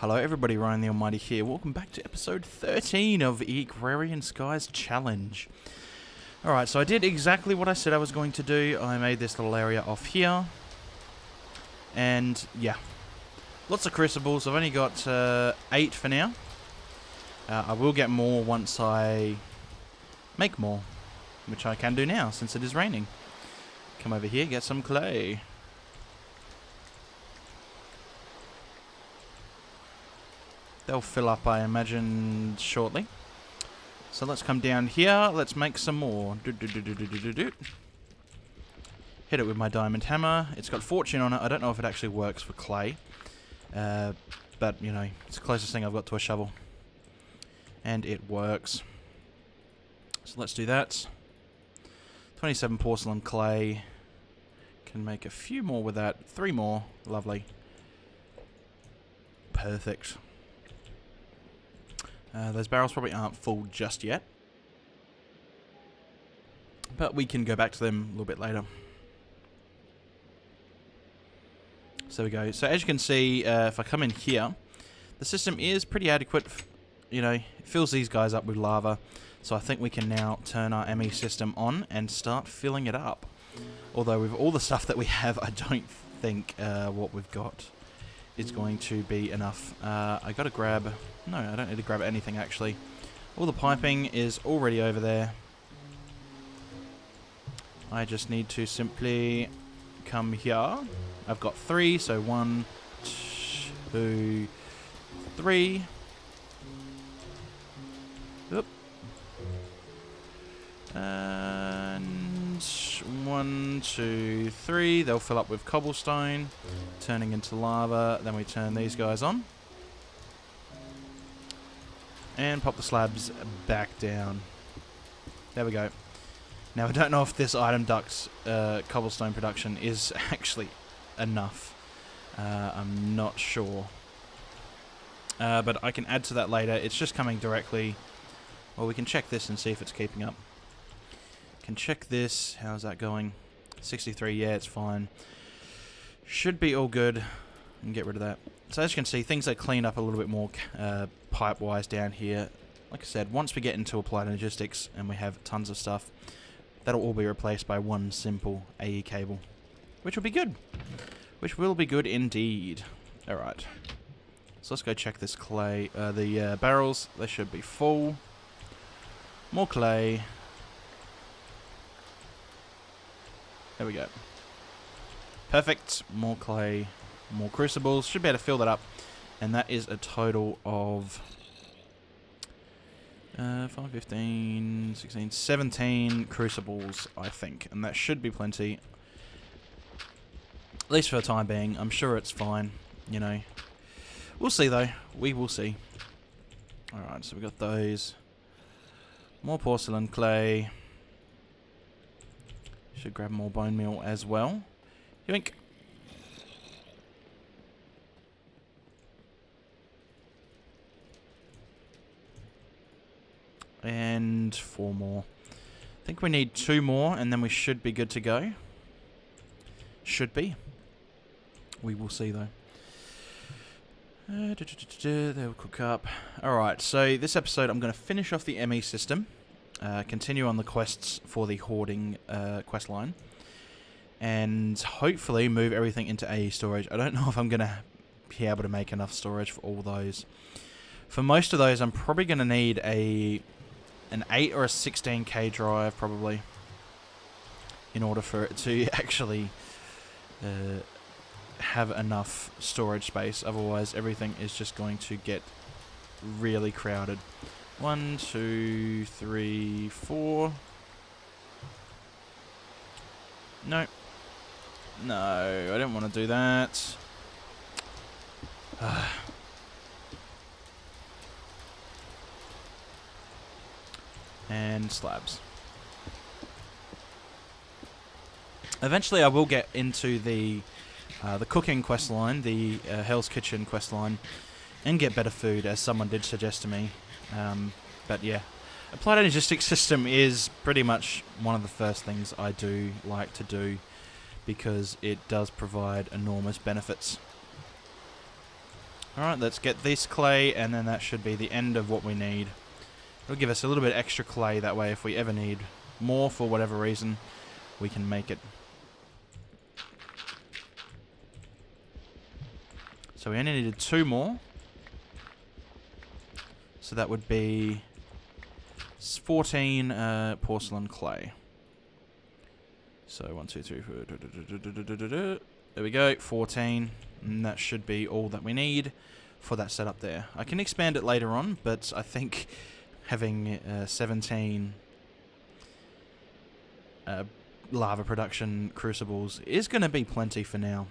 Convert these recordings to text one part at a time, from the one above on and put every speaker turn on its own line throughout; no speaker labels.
Hello everybody, Ryan the Almighty here. Welcome back to episode 13 of the Agrarian Skies Challenge. Alright, so I did exactly what I said I was going to do. I made this little area off here. And, yeah. Lots of crucibles. I've only got 8 for now. I will get more once I make more, which I can do now since it is raining. Come over here, get some clay. They'll fill up, I imagine, shortly. So let's come down here. Let's make some more. Hit it with my diamond hammer. It's got fortune on it. I don't know if it actually works for clay. But, you know, it's the closest thing I've got to a shovel. And it works. So let's do that. 27 porcelain clay. Can make a few more with that. 3 more. Lovely. Perfect. Those barrels probably aren't full just yet. But we can go back to them a little bit later. So there we go. So as you can see, if I come in here, the system is pretty adequate. You know, it fills these guys up with lava. So I think we can now turn our ME system on and start filling it up. Although with all the stuff that we have, I don't think what we've got is going to be enough. I gotta grab... No, I don't need to grab anything actually. All the piping is already over there. I just need to simply come here. I've got 3, so 1, 2, 3. Oop. And 1, 2, 3. They'll fill up with cobblestone, turning into lava. Then we turn these guys on. And pop the slabs back down. There we go. Now I don't know if this item duct's cobblestone production is actually enough. I'm not sure. But I can add to that later. It's just coming directly. Well, we can check this and see if it's keeping up. Can check this. How's that going? 63. Yeah, it's fine. Should be all good. And get rid of that. So as you can see, things are cleaned up a little bit more pipe-wise down here. Like I said, once we get into applied logistics and we have tons of stuff, that'll all be replaced by one simple AE cable, which will be good. Which will be good indeed. Alright. So let's go check this clay. The barrels, they should be full. More clay. There we go. Perfect. More clay. More crucibles. Should be able to fill that up. And that is a total of 5, 15, 16, 17 crucibles, I think. And that should be plenty. At least for the time being. I'm sure it's fine. You know. We'll see though. We will see. Alright, so we got those. More porcelain clay. Should grab more bone meal as well. Yoink. And 4 more. I think we need 2 more and then we should be good to go. Should be. We will see though. They'll cook up. Alright, so this episode I'm going to finish off the ME system. Continue on the quests for the hoarding quest line. And hopefully move everything into AE storage. I don't know if I'm going to be able to make enough storage for all those. For most of those I'm probably going to need an 8 or a 16k drive probably in order for it to actually have enough storage space. Otherwise everything is just going to get really crowded. 1, 2, 3, 4. No. No, I don't want to do that. And slabs. Eventually I will get into the cooking quest line, the Hell's Kitchen quest line, and get better food, as someone did suggest to me. But yeah, applied logistics system is pretty much one of the first things I do like to do because it does provide enormous benefits. Alright, let's get this clay, and then that should be the end of what we need. It'll give us a little bit extra clay, that way if we ever need more for whatever reason, we can make it. So we only needed 2 more. So that would be 14 porcelain clay. So 1, 2, 3, 4. There we go, 14. And that should be all that we need for that setup there. I can expand it later on, but I think having 17 lava production crucibles is going to be plenty for now.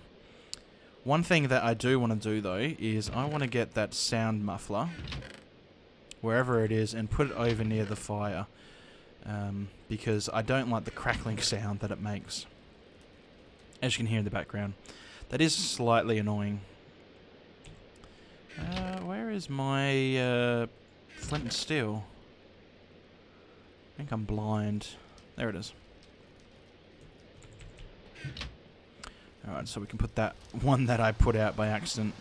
One thing that I do want to do though is I want to get that sound muffler, wherever it is, and put it over near the fire, because I don't like the crackling sound that it makes, as you can hear in the background. That is slightly annoying. Where is my flint and steel? I think I'm blind. There it is. Alright, so we can put that one that I put out by accident.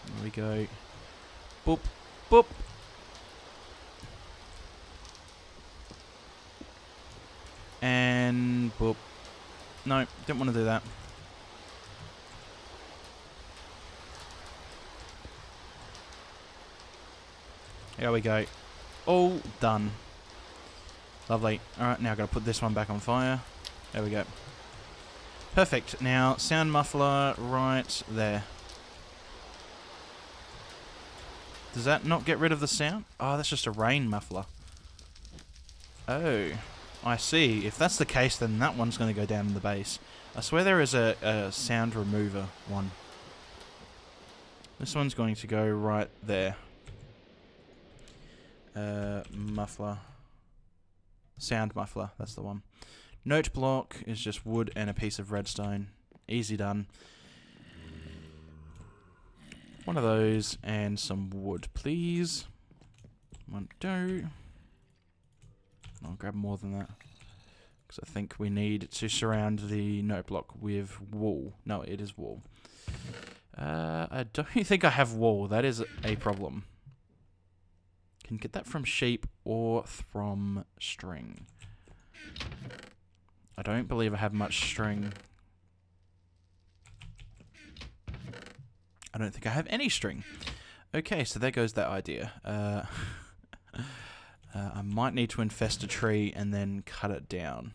There we go. Boop, boop. And boop. No, didn't want to do that. There we go. All done. Lovely. Alright, now I've got to put this one back on fire. There we go. Perfect. Now, sound muffler right there. Does that not get rid of the sound? Oh, that's just a rain muffler. Oh, I see. If that's the case, then that one's going to go down in the base. I swear there is a sound remover one. This one's going to go right there. Muffler. Sound muffler, that's the one. Note block is just wood and a piece of redstone. Easy done. One of those and some wood, please. 1, 2. I'll grab more than that, because I think we need to surround the note block with wool. No, it is wool. I don't think I have wool. That is a problem. Can get that from sheep or from string. I don't believe I have much string. I don't think I have any string. Okay, so there goes that idea. I might need to infest a tree and then cut it down.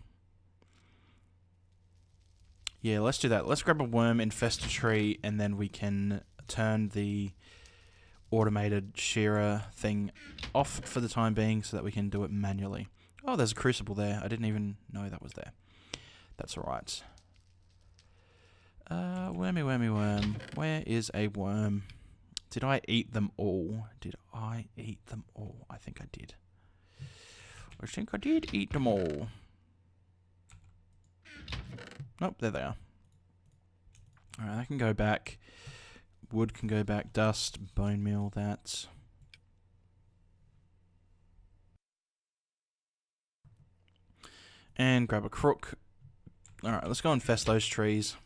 Yeah, let's do that. Let's grab a worm, infest a tree, and then we can turn the automated shearer thing off for the time being so that we can do it manually. Oh, there's a crucible there. I didn't even know that was there. That's alright. Wormy, wormy, worm. Where is a worm? Did I eat them all? Did I eat them all? I think I did. I think I did eat them all. Nope, there they are. Alright, I can go back. Wood can go back. Dust, bone meal, that. And grab a crook. Alright, let's go infest those trees.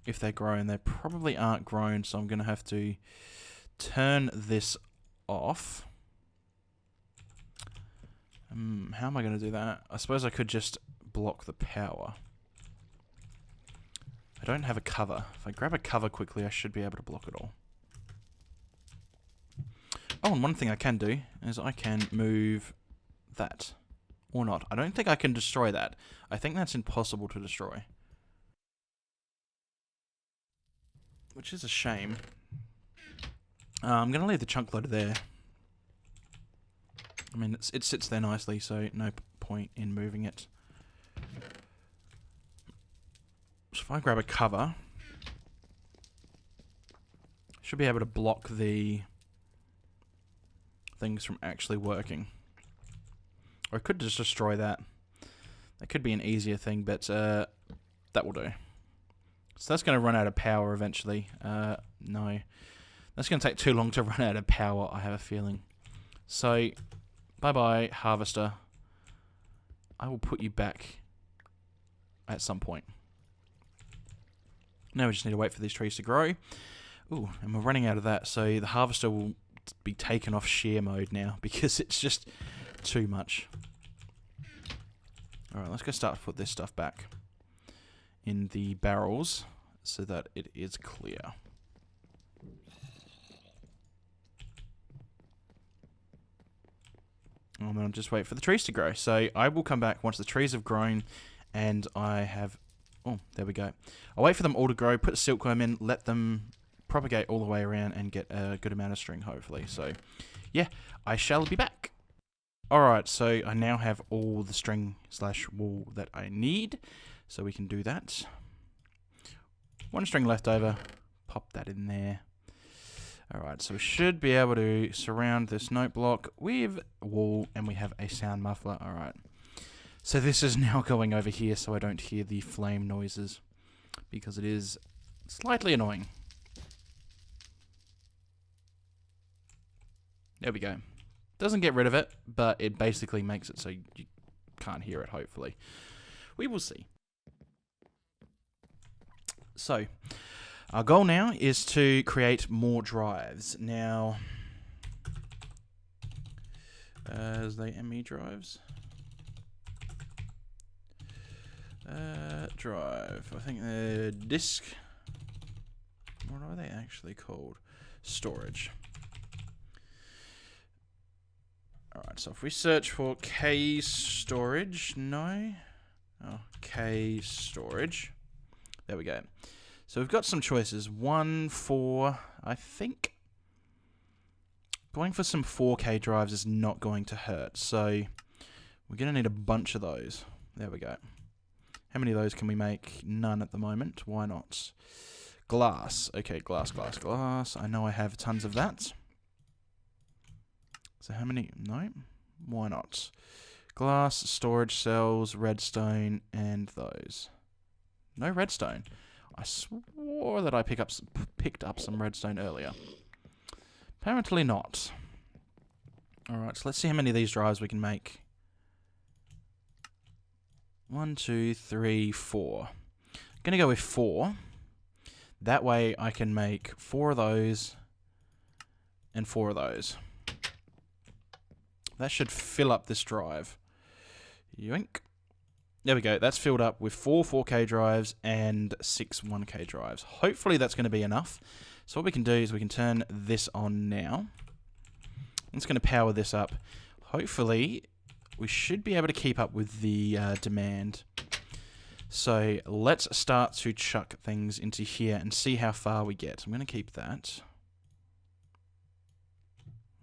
If they're grown. They probably aren't grown, so I'm going to have to turn this off. How am I going to do that? I suppose I could just block the power. I don't have a cover. If I grab a cover quickly, I should be able to block it all. Oh, and one thing I can do is I can move that. Or not. I don't think I can destroy that. I think that's impossible to destroy. Which is a shame. I'm going to leave the chunk loader there. I mean, it sits there nicely, so no point in moving it. So if I grab a cover, I should be able to block the things from actually working. Or I could just destroy that. That could be an easier thing, but that will do. So that's going to run out of power eventually. No. That's going to take too long to run out of power, I have a feeling. So, bye-bye, harvester. I will put you back at some point. Now we just need to wait for these trees to grow. Ooh, and we're running out of that, so the harvester will be taken off shear mode now because it's just too much. Alright, let's go start to put this stuff back in the barrels so that it is clear. And then I'll just wait for the trees to grow. So I will come back once the trees have grown and I have... Oh, there we go. I'll wait for them all to grow, put the silkworm in, let them propagate all the way around and get a good amount of string, hopefully. So, yeah, I shall be back. Alright, so I now have all the string / wool that I need. So we can do that. One string left over. Pop that in there. Alright, so we should be able to surround this note block with wool, and we have a sound muffler. Alright. So this is now going over here so I don't hear the flame noises, because it is slightly annoying. There we go. Doesn't get rid of it, but it basically makes it so you can't hear it, hopefully. We will see. So, our goal now is to create more drives. Now, is they ME drives? Drive. I think they're disk. What are they actually called? Storage. Alright, so if we search for K storage, no. Oh, K storage. There we go. So we've got some choices. 1, 4, I think. Going for some 4K drives is not going to hurt. So we're going to need a bunch of those. There we go. How many of those can we make? None at the moment. Why not? Glass. Okay, glass. I know I have tons of that. So how many? No. Why not? Glass, storage cells, redstone, and those. No redstone. I swore that I picked up some redstone earlier. Apparently not. Alright, so let's see how many of these drives we can make. 1, 2, 3, 4. I'm going to go with 4. That way I can make 4 of those and 4 of those. That should fill up this drive. Yoink. There we go. That's filled up with 4 4K drives and 6 1K drives. Hopefully that's going to be enough. So what we can do is we can turn this on now. It's going to power this up. Hopefully we should be able to keep up with the demand. So let's start to chuck things into here and see how far we get. I'm going to keep that.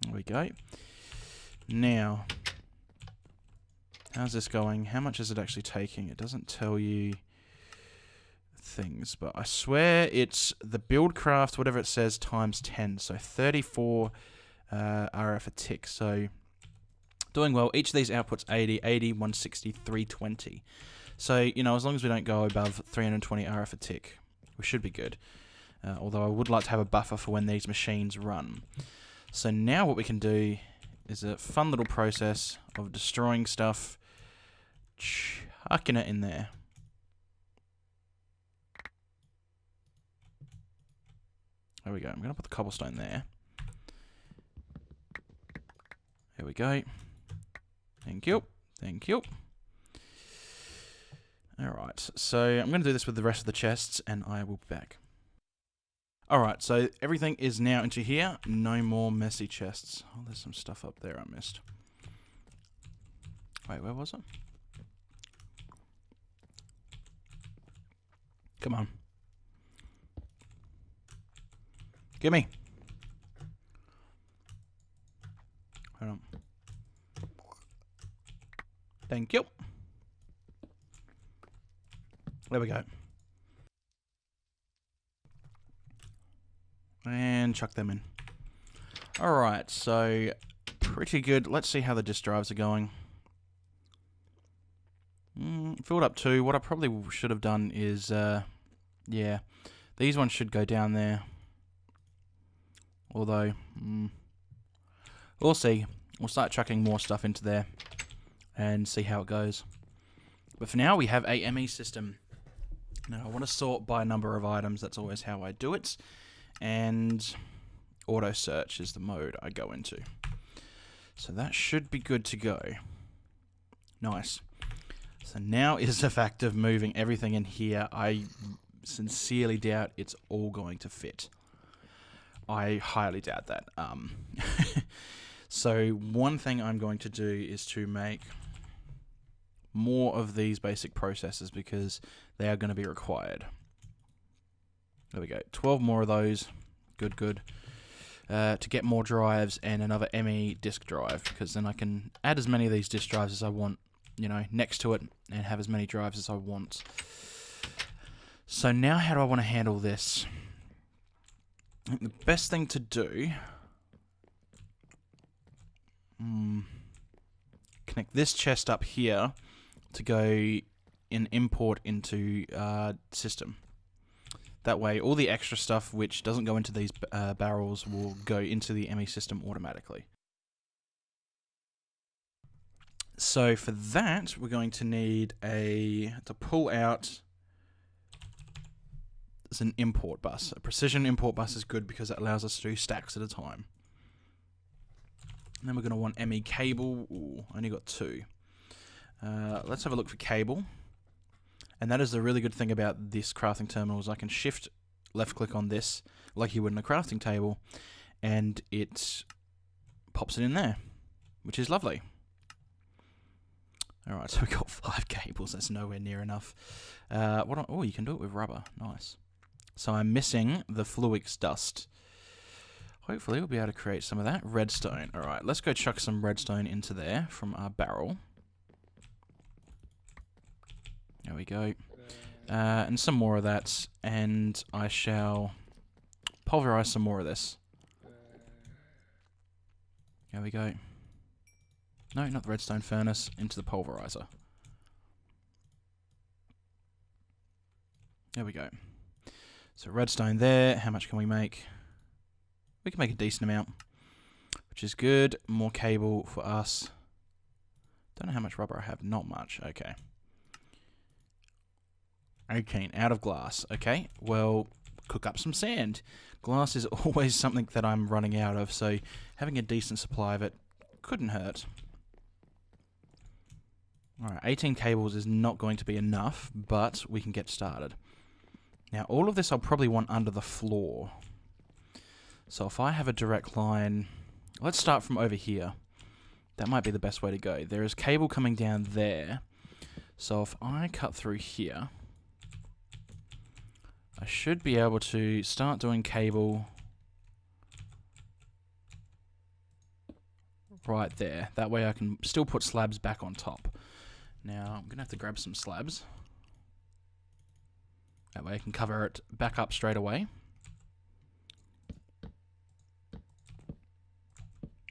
There we go. Now, how's this going? How much is it actually taking? It doesn't tell you things, but I swear it's the buildcraft, whatever it says, times 10. So 34 RF a tick. So doing well. Each of these outputs 80, 80, 160, 320. So, you know, as long as we don't go above 320 RF a tick, we should be good. Although I would like to have a buffer for when these machines run. So now what we can do is a fun little process of destroying stuff, chucking it in there. There we go. I'm going to put the cobblestone there. There we go. Thank you. Thank you. Alright, so I'm going to do this with the rest of the chests, and I will be back. Alright, so everything is now into here. No more messy chests. Oh, there's some stuff up there I missed. Wait, where was it? Come on. Gimme. Hold on. Thank you. There we go. And chuck them in. Alright, so pretty good. Let's see how the disk drives are going. Filled up 2. What I probably should have done is, yeah, these ones should go down there. Although, we'll see. We'll start chucking more stuff into there and see how it goes. But for now, we have a ME system. Now, I want to sort by number of items. That's always how I do it. And auto search is the mode I go into. So that should be good to go. Nice. So now is the fact of moving everything in here. I sincerely doubt it's all going to fit. I highly doubt that. So one thing I'm going to do is to make more of these basic processes because they are going to be required. There we go. 12 more of those. Good, good. To get more drives and another ME disk drive, because then I can add as many of these disk drives as I want, you know, next to it, and have as many drives as I want. So now how do I want to handle this? I think the best thing to do... connect this chest up here to go and import into system. That way all the extra stuff which doesn't go into these barrels will go into the ME system automatically. So for that we're going to need to pull out as an import bus. A precision import bus is good because it allows us to do stacks at a time. And then we're going to want ME cable. Ooh, only got 2. Let's have a look for cable. And that is the really good thing about this crafting terminal is I can shift left click on this like you would in a crafting table and it pops it in there, which is lovely. Alright, so we've got 5 cables. That's nowhere near enough. Oh, you can do it with rubber. Nice. So I'm missing the Fluix dust. Hopefully we'll be able to create some of that. Redstone. Alright, let's go chuck some redstone into there from our barrel. There we go. And some more of that. And I shall pulverize some more of this. There we go. No, not the redstone furnace. Into the pulverizer. There we go. So redstone there. How much can we make? We can make a decent amount, which is good. More cable for us. Don't know how much rubber I have. Not much. Okay. 18 out of glass. Okay, well, cook up some sand. Glass is always something that I'm running out of, so having a decent supply of it couldn't hurt. Alright, 18 cables is not going to be enough, but we can get started. Now, all of this I'll probably want under the floor. So if I have a direct line... Let's start from over here. That might be the best way to go. There is cable coming down there. So if I cut through here... I should be able to start doing cable right there. That way I can still put slabs back on top. Now, I'm going to have to grab some slabs. That way I can cover it back up straight away.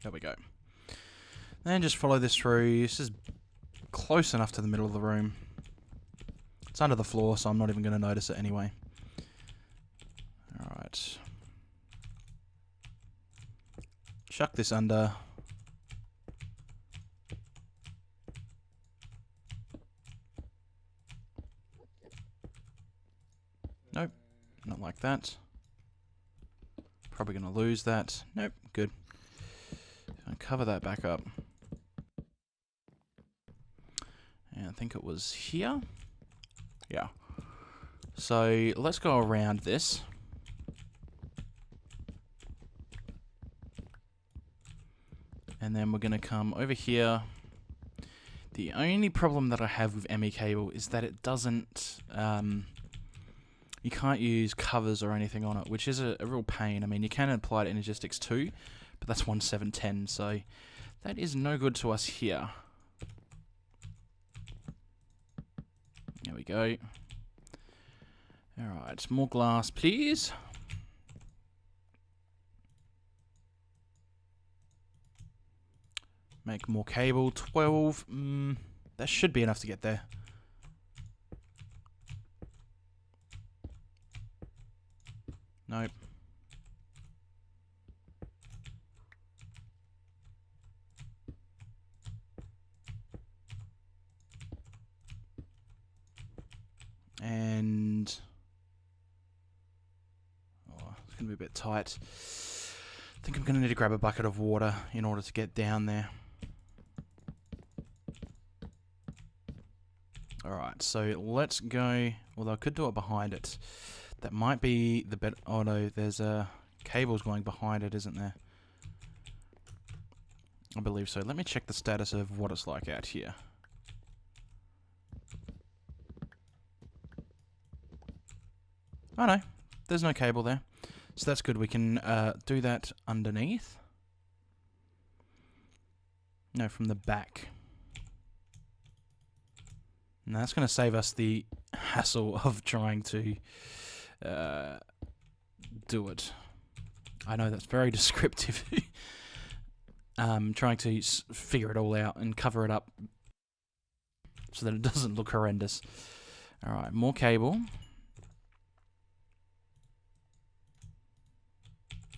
There we go. Then just follow this through. This is close enough to the middle of the room. It's under the floor, so I'm not even going to notice it anyway. Alright. Chuck this under. Nope, not like that. Probably going to lose that. Nope, good. I'll cover that back up. And I think it was here. Yeah. So let's go around this. And then we're going to come over here. The only problem that I have with ME cable is that it doesn't... you can't use covers or anything on it, which is a real pain. I mean, you can apply it in Energistics 2, but that's 1.7.10, so that is no good to us here. There we go. Alright, more glass, please. Make more cable. 12. That should be enough to get there. Nope. And oh, it's going to be a bit tight. I think I'm going to need to grab a bucket of water in order to get down there. Alright, so let's go. Although I could do it behind it. That might be the better. Oh no, there's cables going behind it, isn't there? I believe so. Let me check the status of what it's like out here. Oh no, there's no cable there. So that's good. We can do that underneath. No, from the back. And that's going to save us the hassle of trying to do it. I know that's very descriptive. Trying to figure it all out and cover it up so that it doesn't look horrendous. Alright, more cable.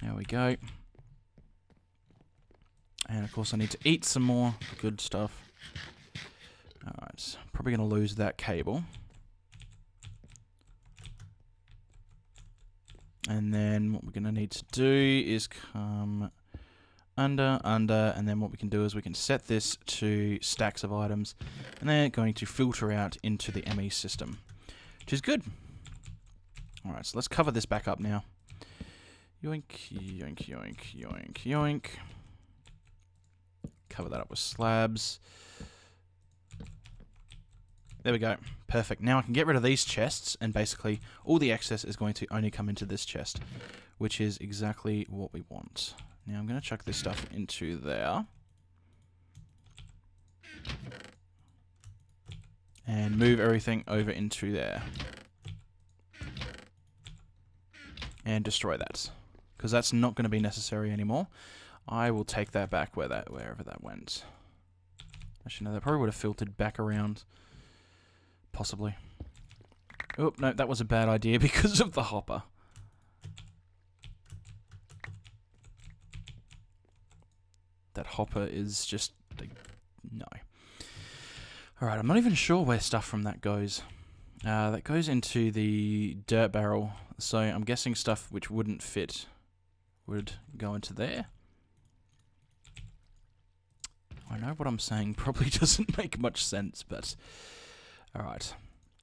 There we go. And of course I need to eat some more good stuff. Alright, probably going to lose that cable. And then what we're going to need to do is come under, and then what we can do is we can set this to stacks of items, and they're going to filter out into the ME system, which is good. Alright, so let's cover this back up now. Yoink, yoink, yoink, yoink, yoink. Cover that up with slabs. There we go. Perfect. Now I can get rid of these chests, and basically all the excess is going to only come into this chest, which is exactly what we want. Now I'm going to chuck this stuff into there. And move everything over into there. And destroy that. Because that's not going to be necessary anymore. I will take that back wherever that went. Actually, no, that probably would have filtered back around. Possibly. Oh, no, that was a bad idea because of the hopper. That hopper is just... no. Alright, I'm not even sure where stuff from that goes. That goes into the dirt barrel, so I'm guessing stuff which wouldn't fit would go into there. I know what I'm saying probably doesn't make much sense, but... alright.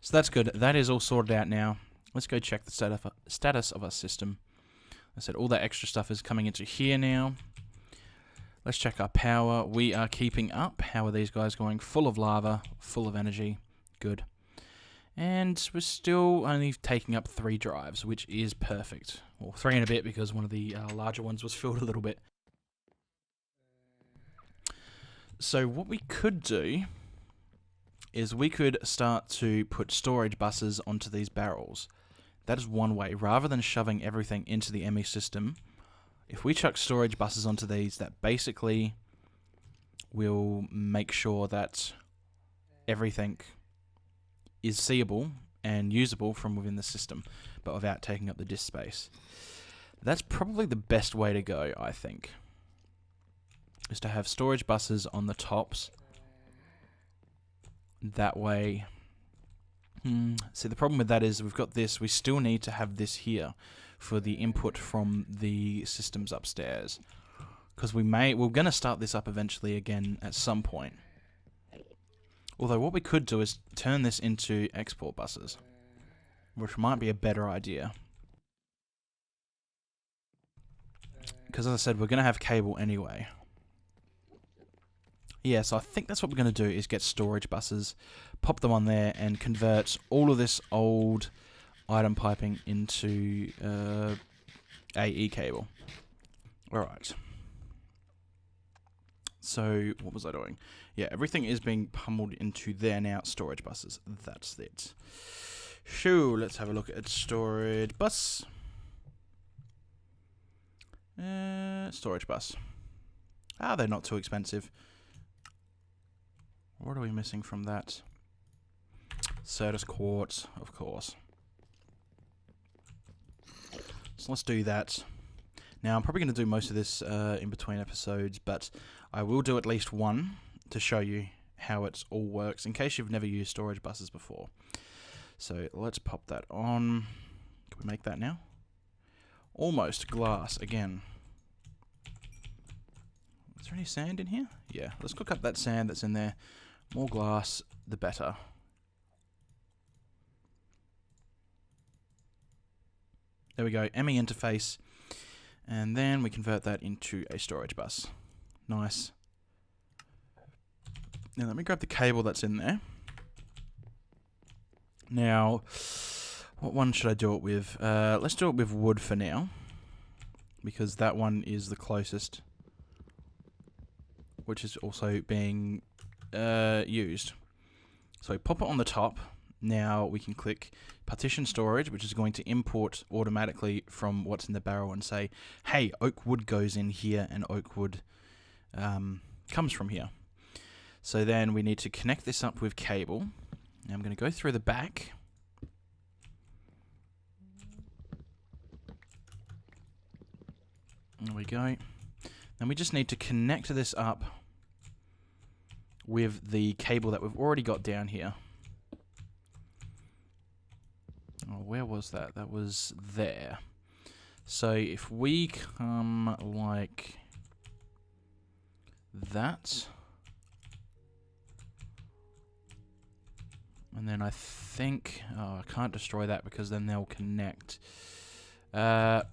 So that's good. That is all sorted out now. Let's go check the status of our system. I said all that extra stuff is coming into here now. Let's check our power. We are keeping up. How are these guys going? Full of lava, full of energy. Good. And we're still only taking up 3 drives, which is perfect. Well, 3 and a bit because one of the larger ones was filled a little bit. So what we could do is we could start to put storage buses onto these barrels. That is one way. Rather than shoving everything into the ME system, if we chuck storage buses onto these, that basically will make sure that everything is seeable and usable from within the system, but without taking up the disk space. That's probably the best way to go, I think, is to have storage buses on the tops. That way... see, the problem with that is we've got this, we still need to have this here for the input from the systems upstairs. Because we're going to start this up eventually again at some point. Although what we could do is turn this into export buses, which might be a better idea. Because as I said, we're going to have cable anyway. Yeah, so I think that's what we're going to do, is get storage buses, pop them on there, and convert all of this old item piping into AE cable. Alright. So, what was I doing? Yeah, everything is being pummeled into there now, storage buses. That's it. Shoo, let's have a look at storage bus. Storage bus. Ah, they're not too expensive. What are we missing from that? Certus quartz, of course. So let's do that. Now, I'm probably going to do most of this in between episodes, but I will do at least one to show you how it all works, in case you've never used storage buses before. So let's pop that on. Can we make that now? Almost glass again. Is there any sand in here? Yeah, let's cook up that sand that's in there. More glass, the better. There we go, ME interface. And then we convert that into a storage bus. Nice. Now let me grab the cable that's in there. Now, what one should I do it with? Let's do it with wood for now, because that one is the closest, which is also being used. So pop it on the top. Now we can click partition storage, which is going to import automatically from what's in the barrel and say, hey, oak wood goes in here and oak wood comes from here. So then we need to connect this up with cable. Now I'm going to go through the back. There we go. Then we just need to connect this up with the cable that we've already got down here. Oh, where was that? That was there. So if we come like that, and then I think, oh, I can't destroy that because then they'll connect. What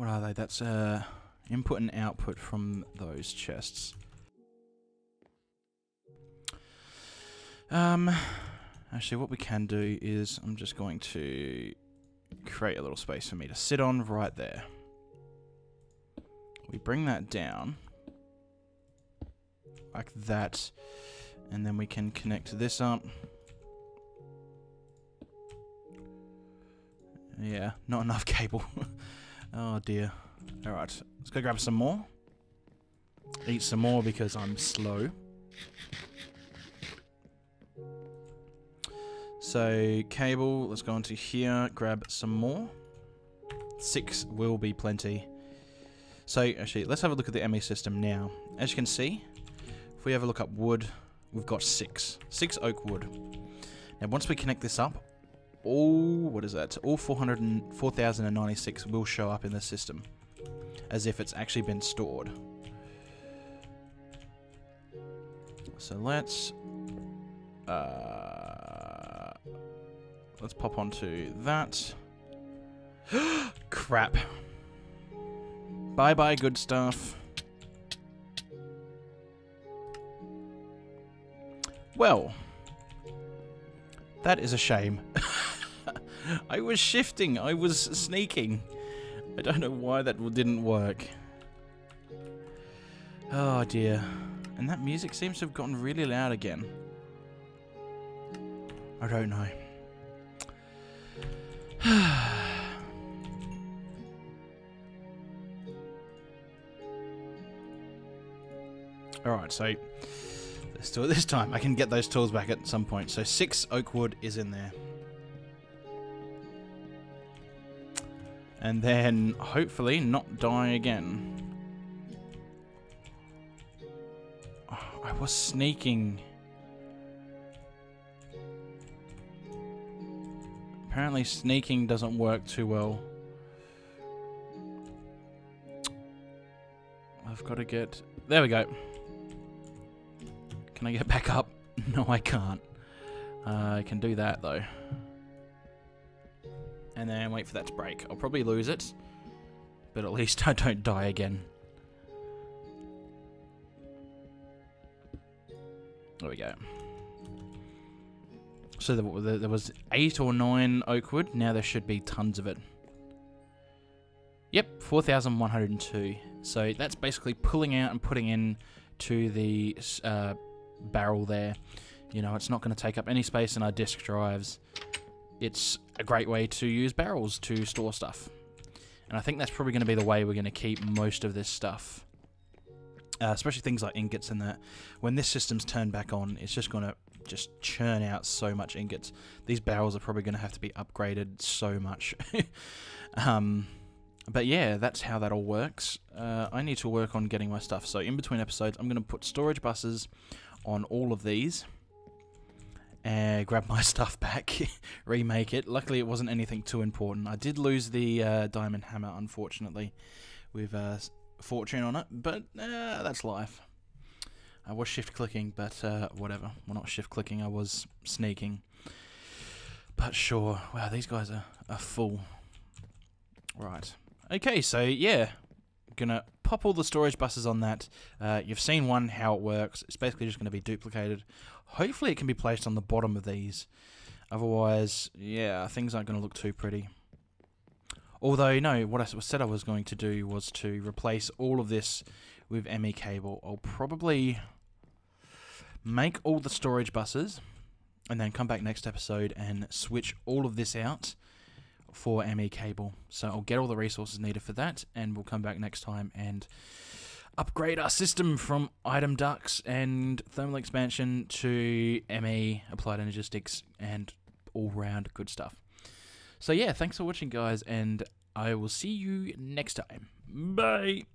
are they? That's input and output from those chests. Actually, what we can do is I'm just going to create a little space for me to sit on right there. We bring that down like that, and then we can connect this up. Yeah, not enough cable. Oh dear. Alright, let's go grab some more. Eat some more because I'm slow. So, cable, let's go into here, grab some more. 6 will be plenty. So, actually, let's have a look at the ME system now. As you can see, if we have a look up wood, we've got 6. 6 oak wood. Now, once we connect this up, what is that? All 4,096 will show up in the system, as if it's actually been stored. So let's pop onto that. Crap. Bye bye, good stuff. Well, that is a shame. I was shifting, I was sneaking. I don't know why that didn't work. Oh dear. And that music seems to have gotten really loud again. I don't know. Alright, so let's do it this time. I can get those tools back at some point. So 6 oak wood is in there. And then, hopefully, not die again. Oh, I was sneaking. Apparently sneaking doesn't work too well. I've got to get... There we go. Can I get back up? No, I can't. I can do that, though. And then wait for that to break. I'll probably lose it, but at least I don't die again. There we go. So there was 8 or 9 oak wood. Now there should be tons of it. Yep, 4,102. So that's basically pulling out and putting in to the barrel there. You know, it's not going to take up any space in our disk drives. It's a great way to use barrels to store stuff. And I think that's probably going to be the way we're going to keep most of this stuff. Especially things like ingots and that. When this system's turned back on, it's just going to churn out so much ingots. These barrels are probably going to have to be upgraded so much. But yeah, that's how that all works. I need to work on getting my stuff. So in between episodes, I'm going to put storage buses on all of these. yeah, grab my stuff back, remake it. Luckily, it wasn't anything too important. I did lose the diamond hammer, unfortunately, with fortune on it, but that's life. I was shift clicking, but whatever. Well, not shift clicking, I was sneaking. But sure. Wow, these guys are full. Right. Okay, so yeah. Gonna pop all the storage buses on that. You've seen one, how it works. It's basically just going to be duplicated. Hopefully it can be placed on the bottom of these. Otherwise, yeah, things aren't going to look too pretty. Although, no, what I said I was going to do was to replace all of this with ME cable. I'll probably make all the storage buses and then come back next episode and switch all of this out for ME cable. So I'll get all the resources needed for that, and we'll come back next time and upgrade our system from item ducts and thermal expansion to ME, applied energistics, and all-round good stuff. So yeah, thanks for watching, guys, and I will see you next time. Bye!